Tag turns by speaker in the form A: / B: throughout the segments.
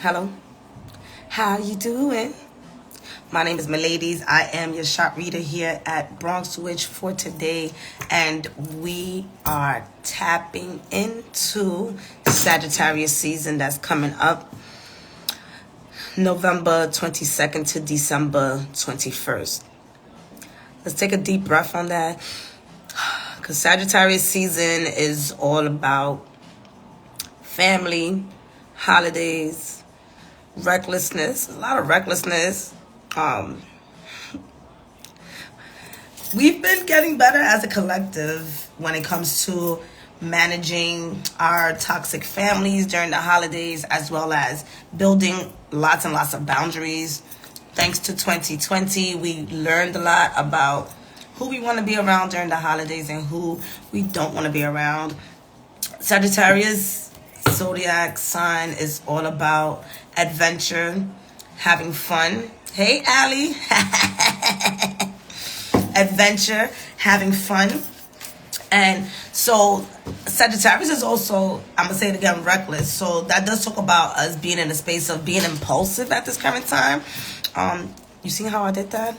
A: Hello. How you doing? My name is Miladies. I am your shop reader here at Bronx Witch for today, and we are tapping into Sagittarius season that's coming up November 22nd to December 21st. Let's take a deep breath on that, because Sagittarius season is all about family, holidays, recklessness, a lot of recklessness. We've been getting better as a collective when it comes to managing our toxic families during the holidays, as well as building lots and lots of boundaries. Thanks to 2020, we learned a lot about who we want to be around during the holidays and who we don't want to be around. Sagittarius zodiac sign is all about adventure, having fun. Hey, Allie. Adventure, having fun. And so Sagittarius is also, I'm going to say it again, reckless. So that does talk about us being in a space of being impulsive at this current time. You see how I did that?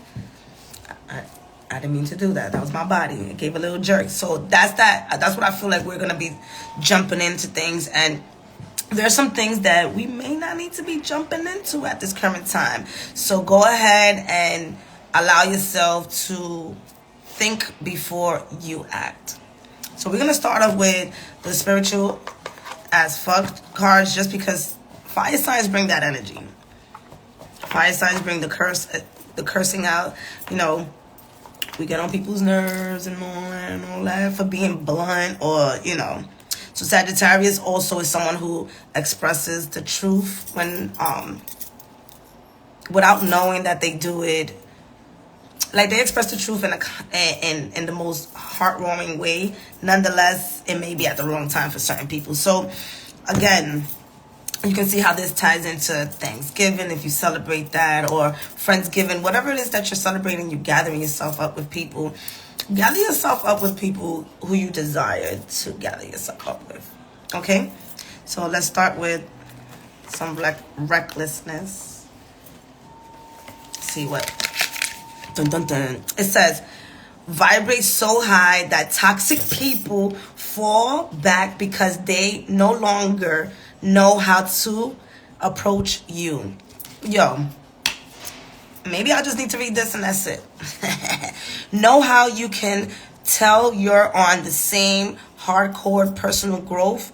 A: I didn't mean to do that. That was my body. It gave a little jerk. So that's what I feel like we're going to be jumping into things. And there's some things that we may not need to be jumping into at this current time. So go ahead and allow yourself to think before you act. So we're going to start off with the spiritual as fuck cards, just because fire signs bring that energy. Fire signs bring the cursing out. You know, we get on people's nerves and all that for being blunt, or, you know. So Sagittarius also is someone who expresses the truth when without knowing that they do it. Like, they express the truth in the most heartwarming way. Nonetheless, it may be at the wrong time for certain people. So again, you can see how this ties into Thanksgiving, if you celebrate that, or Friendsgiving, whatever it is that you're celebrating. You're gathering yourself up with people. Gather yourself up with people who you desire to gather yourself up with. Okay? So let's start with some recklessness. See what. Dun, dun, dun. It says, vibrate so high that toxic people fall back because they no longer know how to approach you. Yo. Maybe I just need to read this and that's it. Know how you can tell you're on the same hardcore personal growth.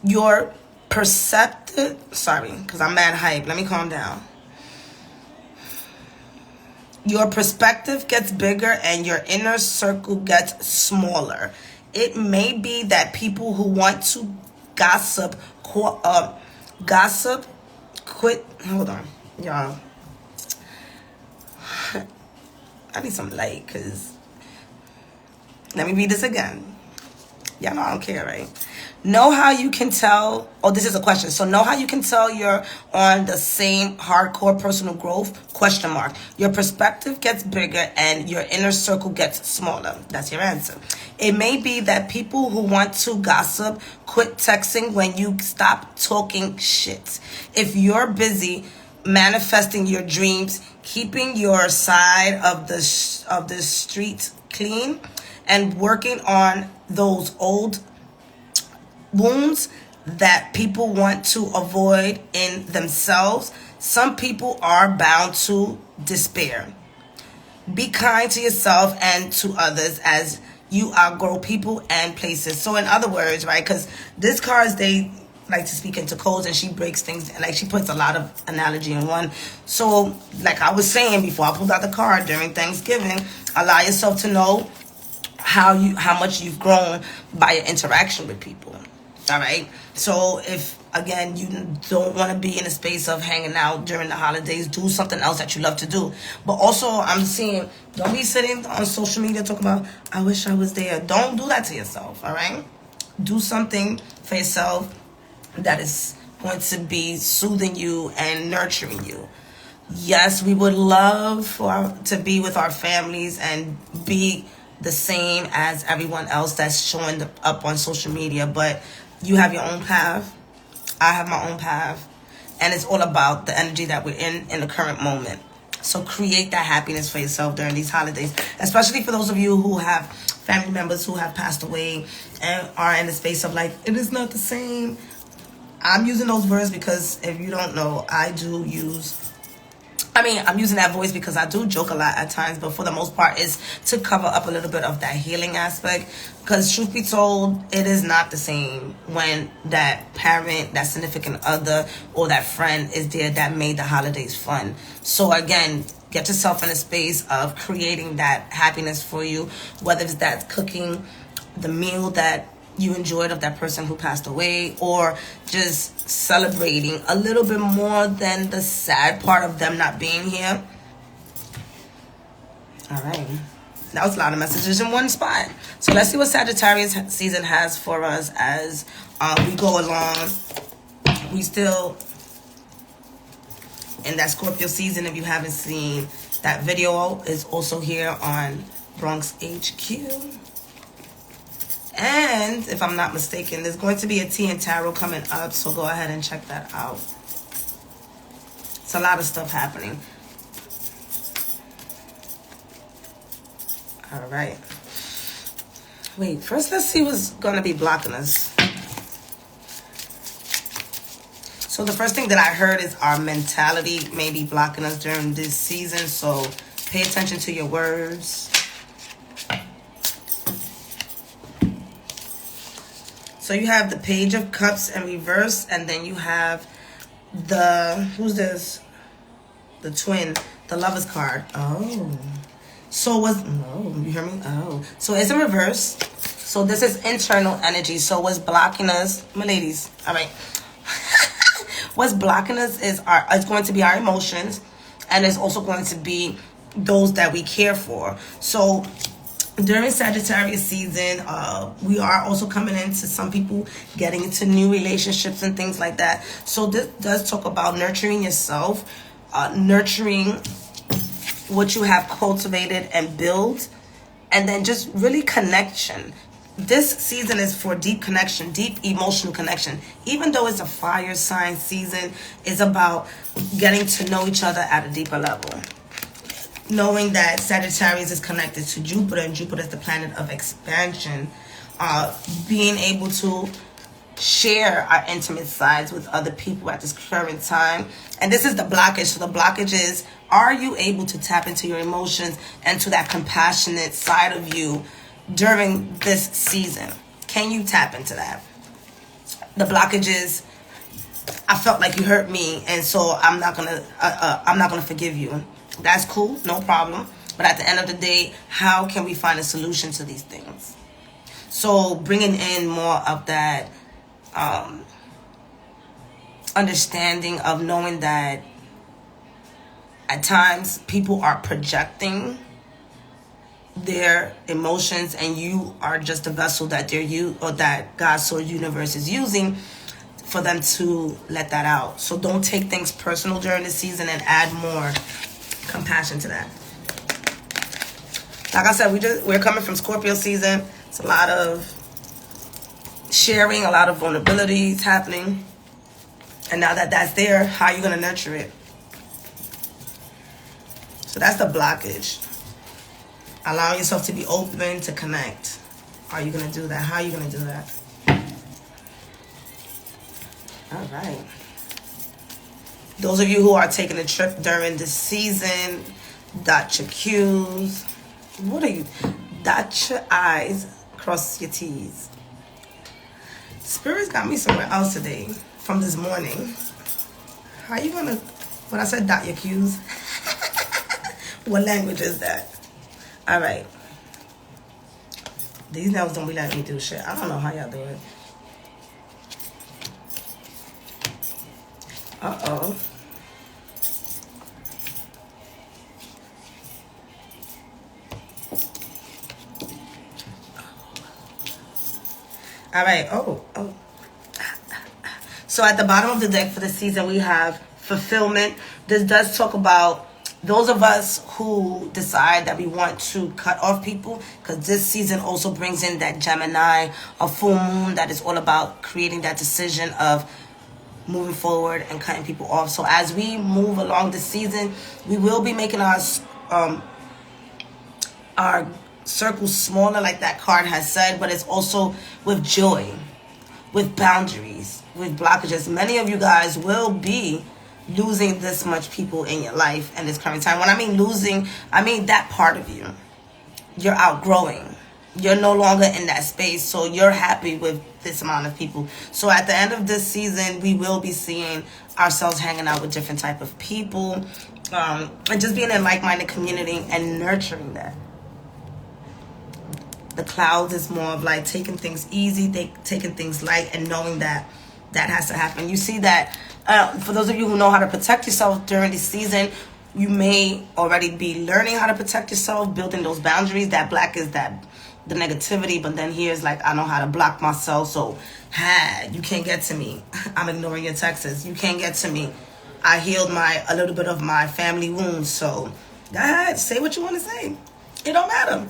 A: Your perceptive, sorry, because I'm mad hype. Let me calm down. Your perspective gets bigger and your inner circle gets smaller. It may be that people who want to gossip, quit. Hold on, y'all. I need some light, because let me read this again. Y'all know I don't care, right? Know how you can tell, this is a question. So know how you can tell you're on the same hardcore personal growth, question mark. Your perspective gets bigger and your inner circle gets smaller. That's your answer. It may be that people who want to gossip quit texting when you stop talking shit. If you're busy manifesting your dreams, keeping your side of the street clean, and working on those old wounds that people want to avoid in themselves, some people are bound to despair. Be kind to yourself and to others as you outgrow people and places. So in other words, right, because this cards, they like to speak into codes, and she breaks things, and like she puts a lot of analogy in one. So like I was saying before I pulled out the card during Thanksgiving, allow yourself to know how much you've grown by your interaction with people. All right. So if again you don't want to be in a space of hanging out during the holidays, do something else that you love to do. But also, I'm seeing, don't be sitting on social media talking about, I wish I was there. Don't do that to yourself. All right. Do something for yourself that is going to be soothing you and nurturing you. Yes, we would love to be with our families and be the same as everyone else that's showing up on social media, but you have your own path. I have my own path. And it's all about the energy that we're in the current moment. So create that happiness for yourself during these holidays, especially for those of you who have family members who have passed away and are in the space of like, it is not the same. I'm using those words because if you don't know, I'm using that voice because I do joke a lot at times, but for the most part is to cover up a little bit of that healing aspect. Because truth be told, it is not the same when that parent, that significant other, or that friend is there that made the holidays fun. So again, get yourself in a space of creating that happiness for you, whether it's that cooking the meal that you enjoyed of that person who passed away, or just celebrating a little bit more than the sad part of them not being here. All right, that was a lot of messages in one spot. So let's see what Sagittarius season has for us as we go along. We still in that Scorpio season. If you haven't seen that video, is also here on Bronx HQ. And if I'm not mistaken, there's going to be a tea and tarot coming up, so go ahead and check that out. It's a lot of stuff happening. All right. Wait, first let's see what's going to be blocking us. So the first thing that I heard is our mentality may be blocking us during this season, so pay attention to your words. So you have the Page of Cups in reverse, and then you have the, who's this? The twin, the Lover's card. Oh. So you hear me? Oh. So it's in reverse. So this is internal energy. So what's blocking us, my ladies, all right. What's blocking us is it's going to be our emotions, and it's also going to be those that we care for. So during Sagittarius season, we are also coming into some people getting into new relationships and things like that. So this does talk about nurturing yourself, nurturing what you have cultivated and built, and then just really connection. This season is for deep connection, deep emotional connection. Even though it's a fire sign season, it's about getting to know each other at a deeper level. Knowing that Sagittarius is connected to Jupiter, and Jupiter is the planet of expansion, being able to share our intimate sides with other people at this current time. And this is the blockage. So the blockage is, are you able to tap into your emotions and to that compassionate side of you during this season? Can you tap into that? The blockage is, I felt like you hurt me, and so I'm not gonna forgive you. That's cool, no problem. But at the end of the day, how can we find a solution to these things? So bringing in more of that understanding of knowing that at times people are projecting their emotions, and you are just a vessel that that God's soul universe is using for them to let that out. So don't take things personal during the season, and add more compassion to that. Like I said, we're coming from Scorpio season. It's a lot of sharing, a lot of vulnerabilities happening. And now that that's there, how are you going to nurture it? So that's the blockage. Allowing yourself to be open to connect. Are you going to do that? How are you going to do that? All right. Those of you who are taking a trip during the season, dot your Q's. What are you? Dot your I's, cross your T's. Spirit's got me somewhere else today from this morning. How you gonna, when I said dot your Q's? What language is that? All right. These nails don't be letting me do shit. I don't know how y'all do it. Uh-oh. All right. Oh. So at the bottom of the deck for the season, we have fulfillment. This does talk about those of us who decide that we want to cut off people, because this season also brings in that Gemini, a full moon that is all about creating that decision of moving forward and cutting people off. So as we move along this season, we will be making our circles smaller, like that card has said, but it's also with joy, with boundaries, with blockages. Many of you guys will be losing this much people in your life in this current time. When I mean losing, I mean that part of you. You're outgrowing. You're no longer in that space, so you're happy with this amount of people. So at the end of this season, we will be seeing ourselves hanging out with different type of people, and just being in like-minded community and nurturing that. The clouds is more of like taking things easy, taking things light, and knowing that that has to happen. You see that for those of you who know how to protect yourself during this season, you may already be learning how to protect yourself, building those boundaries. That black is that the negativity, but then here's like, I know how to block myself, so you can't get to me. I'm ignoring your texts. You can't get to me. I healed a little bit of my family wounds, so go ahead, say what you want to say. It don't matter.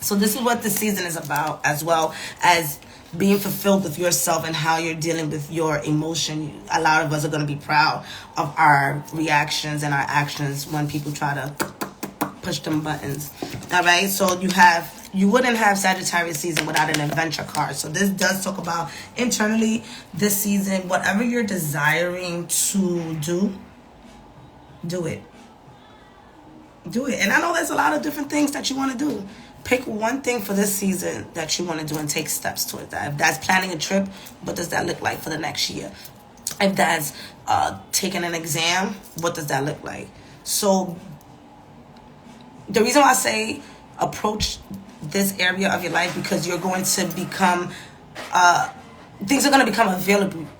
A: So this is what this season is about, as well as being fulfilled with yourself and how you're dealing with your emotion. A lot of us are going to be proud of our reactions and our actions when people try to push them buttons. All right, so you wouldn't have Sagittarius season without an adventure card. So this does talk about internally this season, whatever you're desiring to do it. And I know there's a lot of different things that you want to do. Pick one thing for this season that you want to do and take steps toward that. If that's planning a trip, what does that look like for the next year? If that's taking an exam, what does that look like? So the reason why I say approach this area of your life, because you're going to become, things are going to become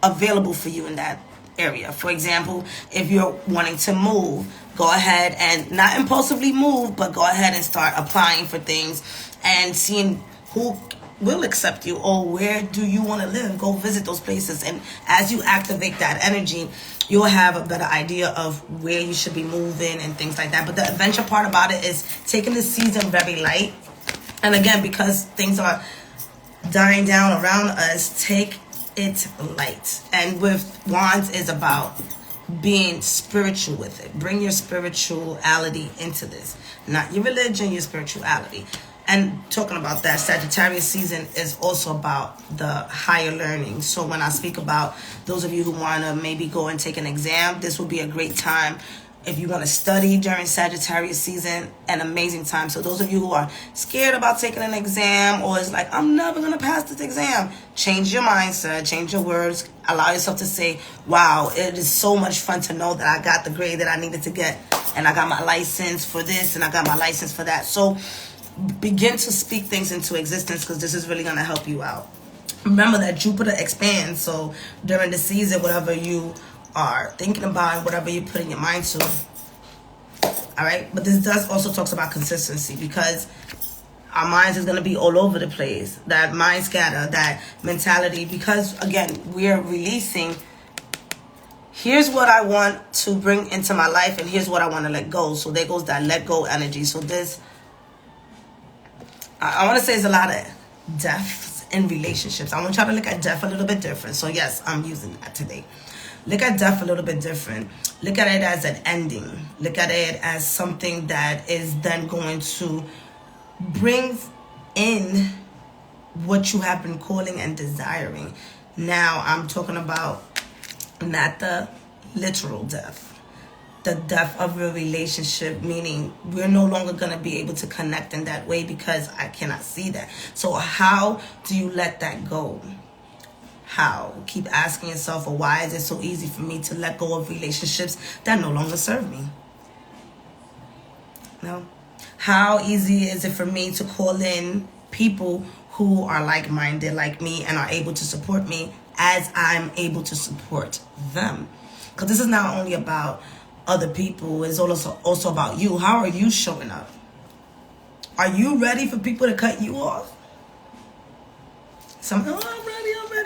A: available for you in that area. For example, if you're wanting to move, go ahead and not impulsively move, but go ahead and start applying for things and seeing who will accept you, or where do you want to live. Go visit those places, and as you activate that energy, you'll have a better idea of where you should be moving and things like that. But the adventure part about it is taking the season very light. And again, because things are dying down around us, take it light. And with wands is about being spiritual with it. Bring your spirituality into this, not your religion, your spirituality. And talking about that, Sagittarius season is also about the higher learning. So when I speak about those of you who want to maybe go and take an exam, this will be a great time. If you want to study during Sagittarius season, an amazing time. So those of you who are scared about taking an exam, or it's like, I'm never going to pass this exam, change your mindset, change your words. Allow yourself to say, wow, it is so much fun to know that I got the grade that I needed to get, and I got my license for this, and I got my license for that. So begin to speak things into existence, because this is really going to help you out. Remember that Jupiter expands. So during the season, whatever you are thinking about and whatever you put in your mind to, all right. But this does also talks about consistency, because our minds is going to be all over the place. That mind scatter, that mentality, because again, we're releasing, here's what I want to bring into my life, and here's what I want to let go. So there goes that let go energy. So this, I want to say, there's a lot of deaths in relationships. I want y'all to look at death a little bit different. So yes, I'm using that today. Look at death a little bit different. Look at it as an ending. Look at it as something that is then going to bring in what you have been calling and desiring. Now, I'm talking about not the literal death. The death of your relationship, meaning we're no longer going to be able to connect in that way because I cannot see that. So how do you let that go? How? Keep asking yourself, well, why is it so easy for me to let go of relationships that no longer serve me? No. How easy is it for me to call in people who are like-minded like me and are able to support me as I'm able to support them? Because this is not only about other people, it's also about you. How are you showing up? Are you ready for people to cut you off? I'm ready.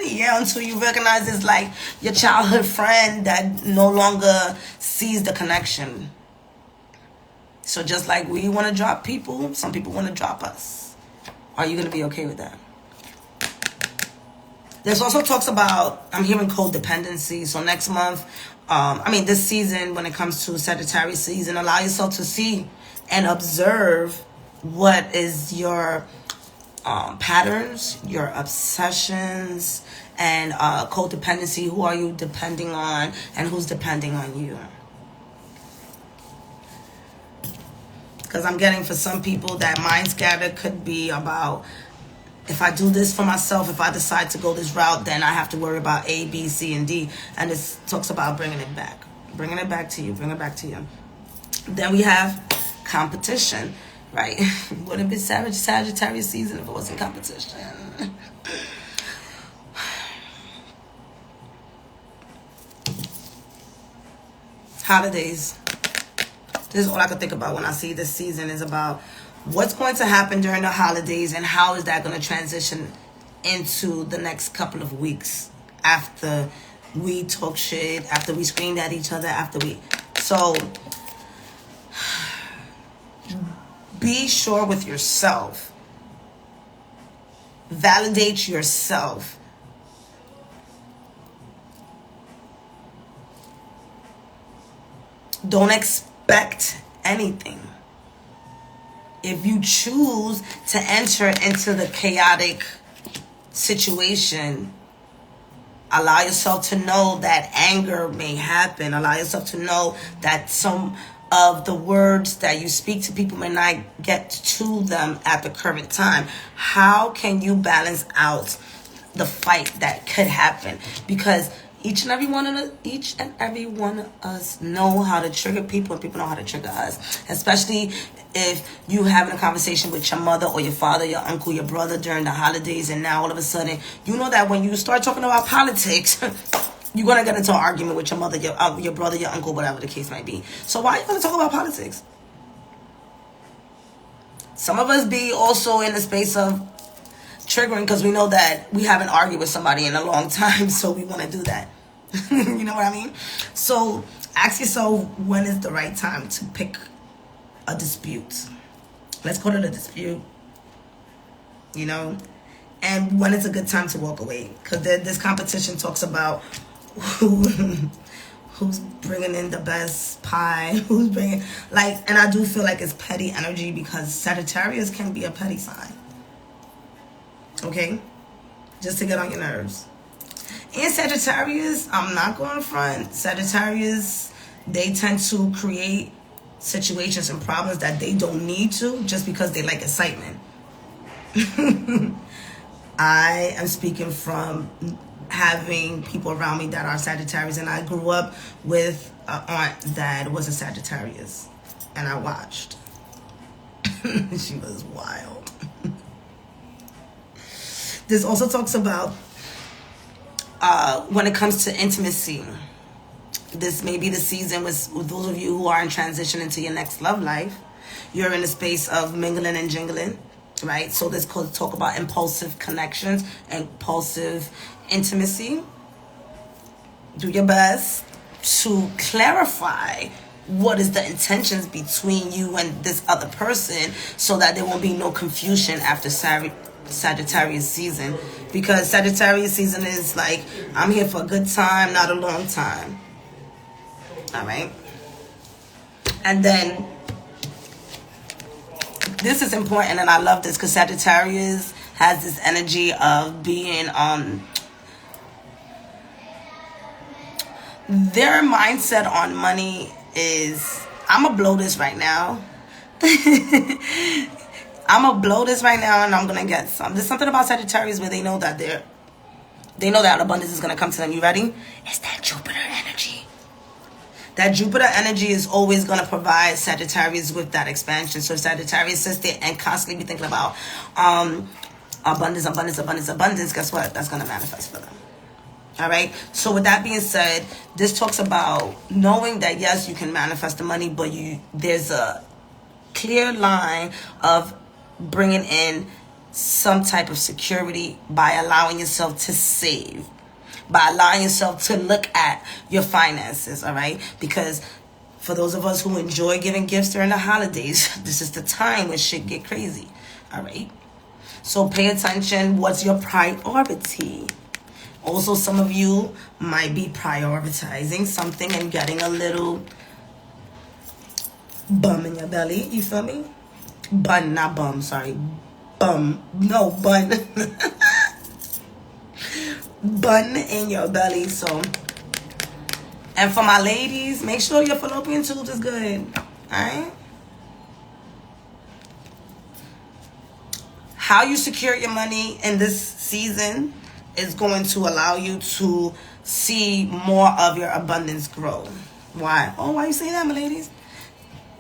A: Yeah, until you recognize it's like your childhood friend that no longer sees the connection. So just like we want to drop people, some people want to drop us. Are you going to be okay with that? This also talks about, I'm hearing codependency. So next month, this season, when it comes to Sagittarius season, allow yourself to see and observe what is your patterns, your obsessions, and codependency. Who are you depending on, and who's depending on you? Because I'm getting, for some people, that mind scatter could be about, if I do this for myself, if I decide to go this route, then I have to worry about A, B, C, and D. And this talks about bringing it back. Bringing it back to you. Bring it back to you. Then we have competition, right? Would have been Sagittarius season if it wasn't competition. Holidays. This is all I could think about when I see this season, is about what's going to happen during the holidays and how is that going to transition into the next couple of weeks after we talk shit, after we screamed at each other, So be sure with yourself. Validate yourself. Don't expect anything. If you choose to enter into the chaotic situation, allow yourself to know that anger may happen. Allow yourself to know that some of the words that you speak to people may not get to them at the current time. How can you balance out the fight that could happen? Because each and every one of us know how to trigger people, and people know how to trigger us. Especially if you having a conversation with your mother or your father, your uncle, your brother during the holidays, and now all of a sudden you know that when you start talking about politics, you're gonna get into an argument with your mother, your brother, your uncle, whatever the case might be. So why are you gonna talk about politics? Some of us be also in the space of triggering because we know that we haven't argued with somebody in a long time, so we want to do that. You know what I mean? So ask yourself, when is the right time to pick a dispute? Let's call it a dispute, you know? And when it's a good time to walk away, because this competition talks about who's bringing in the best pie, who's bringing, and I do feel like it's petty energy, because Sagittarius can be a petty sign. Okay? Just to get on your nerves. And Sagittarius, I'm not going front. Sagittarius, they tend to create situations and problems that they don't need to, just because they like excitement. I am speaking from having people around me that are Sagittarius, and I grew up with an aunt that was a Sagittarius, and I watched. She was wild. This also talks about when it comes to intimacy. This may be the season with those of you who are in transition into your next love life. You're in a space of mingling and jingling, right? So this could talk about impulsive connections, impulsive intimacy. Do your best to clarify what is the intentions between you and this other person, so that there won't be no confusion after Sagittarius season. Because Sagittarius season is like, I'm here for a good time, not a long time. All right? And then this is important, and I love this, because Sagittarius has this energy of being their mindset on money is, I'm gonna blow this right now. I'm gonna blow this right now, and I'm gonna get some. There's something about Sagittarius where they know that abundance is gonna come to them. You ready? It's that Jupiter energy. That Jupiter energy is always gonna provide Sagittarius with that expansion. So Sagittarius sits there and constantly be thinking about abundance. Guess what? That's gonna manifest for them. All right. So with that being said, this talks about knowing that yes, you can manifest the money, but there's a clear line of bringing in some type of security by allowing yourself to save, by allowing yourself to look at your finances. All right. Because for those of us who enjoy giving gifts during the holidays, this is the time when shit get crazy. All right. So pay attention. What's your priority? Also, some of you might be prioritizing something and getting a little bum in your belly. You feel me? Bun, not bum, sorry. Bum. No, bun. Bun in your belly. So, and for my ladies, make sure your fallopian tube is good. Alright? How you secure your money in this season is going to allow you to see more of your abundance grow. Why? Oh, why you say that, my ladies?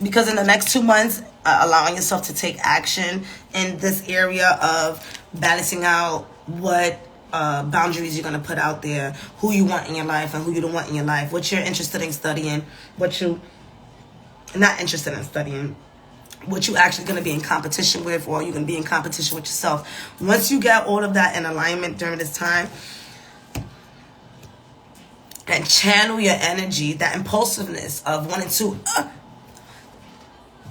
A: Because in the next 2 months, allowing yourself to take action in this area of balancing out what boundaries you're going to put out there, who you want in your life and who you don't want in your life, what you're interested in studying, what you're not interested in studying, what you actually going to be in competition with, or you're going to be in competition with yourself. Once you get all of that in alignment during this time, and channel your energy, that impulsiveness of wanting to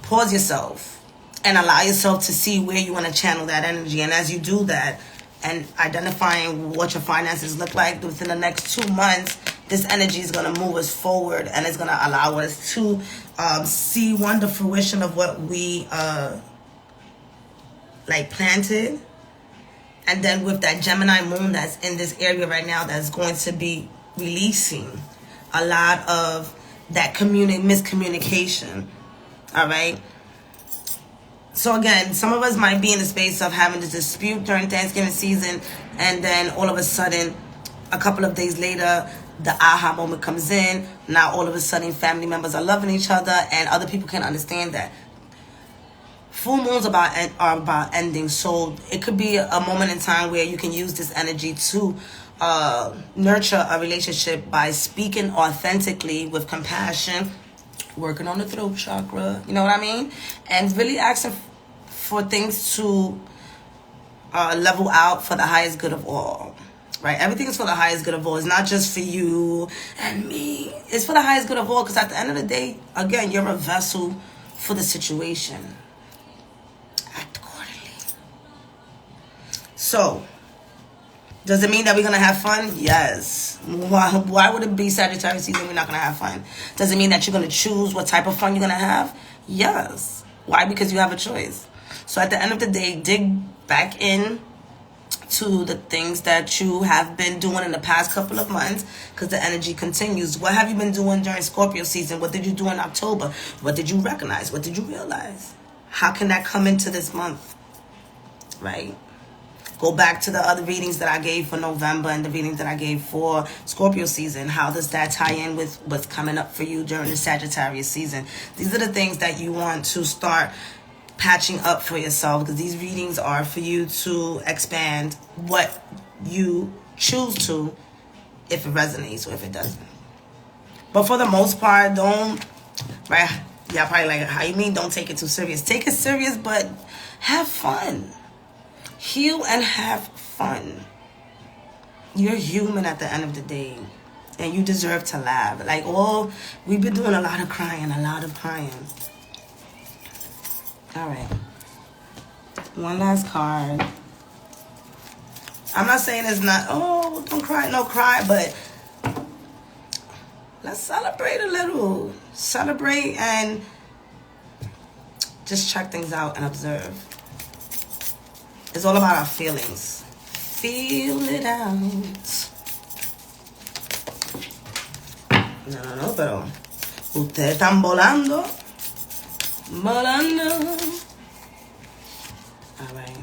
A: pause yourself and allow yourself to see where you want to channel that energy. And as you do that and identifying what your finances look like within the next 2 months, this energy is going to move us forward, and it's going to allow us to see the fruition of what we planted. And then with that Gemini moon that's in this area right now, that's going to be releasing a lot of that miscommunication. All right. So again, some of us might be in the space of having to dispute during Thanksgiving season, and then all of a sudden, a couple of days later, the aha moment comes in. Now all of a sudden, family members are loving each other, and other people can understand that. Full moons are about ending, so it could be a moment in time where you can use this energy to nurture a relationship by speaking authentically with compassion, working on the throat chakra, you know what I mean? And really asking for things to level out for the highest good of all, right? Everything is for the highest good of all. It's not just for you and me. It's for the highest good of all, because at the end of the day, again, you're a vessel for the situation. Act accordingly. So, does it mean that we're going to have fun? Yes. Why would it be Sagittarius season we're not going to have fun? Does it mean that you're going to choose what type of fun you're going to have? Yes. Why? Because you have a choice. So at the end of the day, dig back in to the things that you have been doing in the past couple of months, because the energy continues. What have you been doing during Scorpio season? What did you do in October? What did you recognize? What did you realize? How can that come into this month? Right? Go back to the other readings that I gave for November and the readings that I gave for Scorpio season. How does that tie in with what's coming up for you during the Sagittarius season? These are the things that you want to start patching up for yourself, because these readings are for you to expand what you choose to, if it resonates or if it doesn't. But for the most part, don't, right? Yeah, probably like, how you mean don't take it too serious? Take it serious, but have fun. Heal and have fun. You're human at the end of the day, and you deserve to laugh. Like, oh, we've been doing a lot of crying. All right. One last card. I'm not saying it's not, oh, don't cry, no cry, but let's celebrate a little. Celebrate and just check things out and observe. It's all about our feelings. Feel it out. No, pero ustedes están volando. Volando. All right.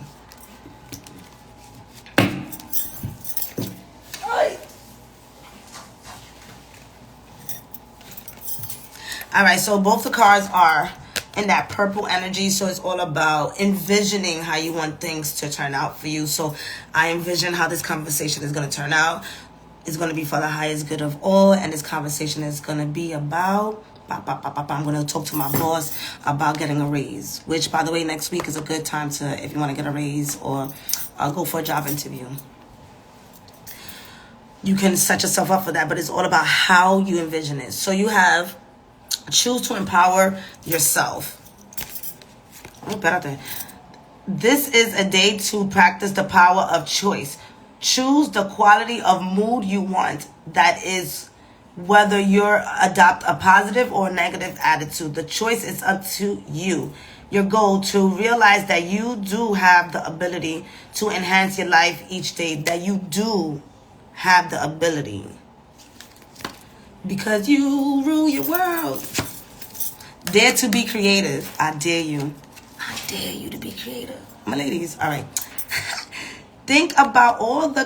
A: All right, so both the cards are in that purple energy, so it's all about envisioning how you want things to turn out for you. So I envision how this conversation is going to turn out. It's going to be for the highest good of all, and this conversation is going to be about, I'm going to talk to my boss about getting a raise, which, by the way, next week is a good time to, if you want to get a raise or go for a job interview. You can set yourself up for that, but it's all about how you envision it. So you have choose to empower yourself. Oh, espérate. This is a day to practice the power of choice. Choose the quality of mood you want. That is whether you're adopt a positive or negative attitude. The choice is up to you. Your goal to realize that you do have the ability to enhance your life each day. That you do have the ability. Because you rule your world. Dare to be creative. I dare you. I dare you to be creative. My ladies, all right. Think about all the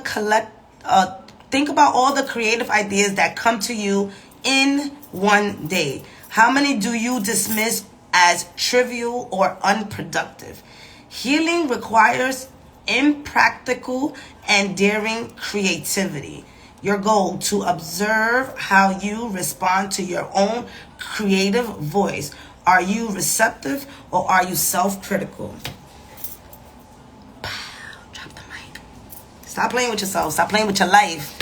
A: creative ideas that come to you in one day. How many do you dismiss as trivial or unproductive? Healing requires impractical and daring creativity. Your goal to observe how you respond to your own creative voice. Are you receptive or are you self-critical? Drop the mic. Stop playing with yourself. Stop playing with your life.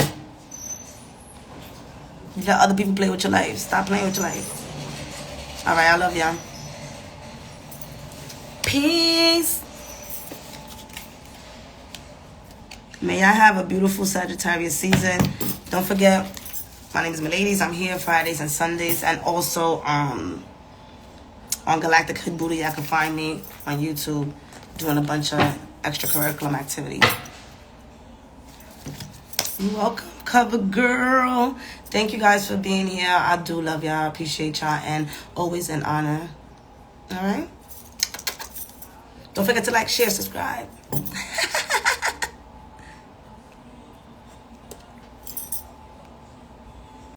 A: You let other people play with your life. Stop playing with your life. All right, I love y'all. Peace. May I have a beautiful Sagittarius season. Don't forget, my name is Miladies. I'm here Fridays and Sundays, and also on Galactic Hood Booty. Y'all can find me on YouTube doing a bunch of extracurricular activities. You're welcome, cover girl. Thank you guys for being here. I do love y'all. I appreciate y'all, and always an honor. All right. Don't forget to like, share, subscribe.